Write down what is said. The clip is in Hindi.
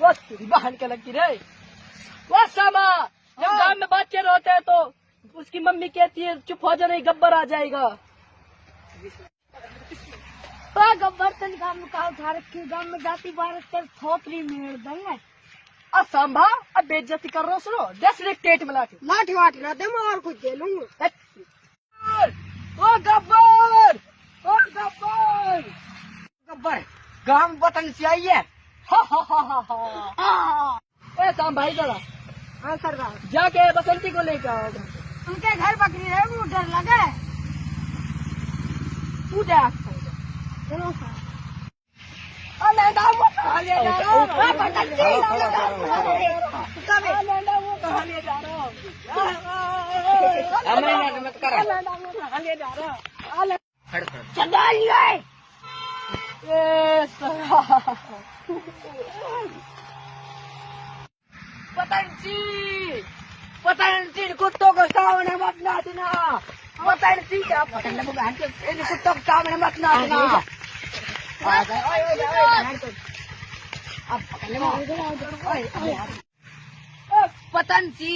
वो तेरी बहन के लगी रे। वो सामा, जब गांव में बच्चे रोते हैं तो उसकी मम्मी कहती है चुप हो जा, नहीं गब्बर आ जाएगा। गब्बर तन गांव में कहा उठा रखी, गांव में जाती भारत कर थोपड़ी मेड़ देंगे। सांभा, अब बेइज्जती कर रहा हूँ, सुनो 10 मिनट टेट मिला के लाठी वाठी ना दे, मैं और कुछ दे लूंगा। ओ गब्बर, ओ गब्बर, गब्बर गांव वतन से आई है। हा हा हा हा हा। ए सांभा इधर आ। हाँ सरदार, जाके बसंती को लेकर आओ। उनके घर बकरी है, वो डर लगे। तू जा। चलो सर। अरे दामो कहाँ ले जा रहा हो? पता नहीं कहाँ ले जा रहा हो। कहाँ ले जा रहा हो? मत कर। कहाँ ले जा रहा हो? चंदा लिए। पतंजी कुत्तों को सामने मत नाचना। पतंजी क्या पतंग कुत्तों के सामने मत नाचना। अब पतंजी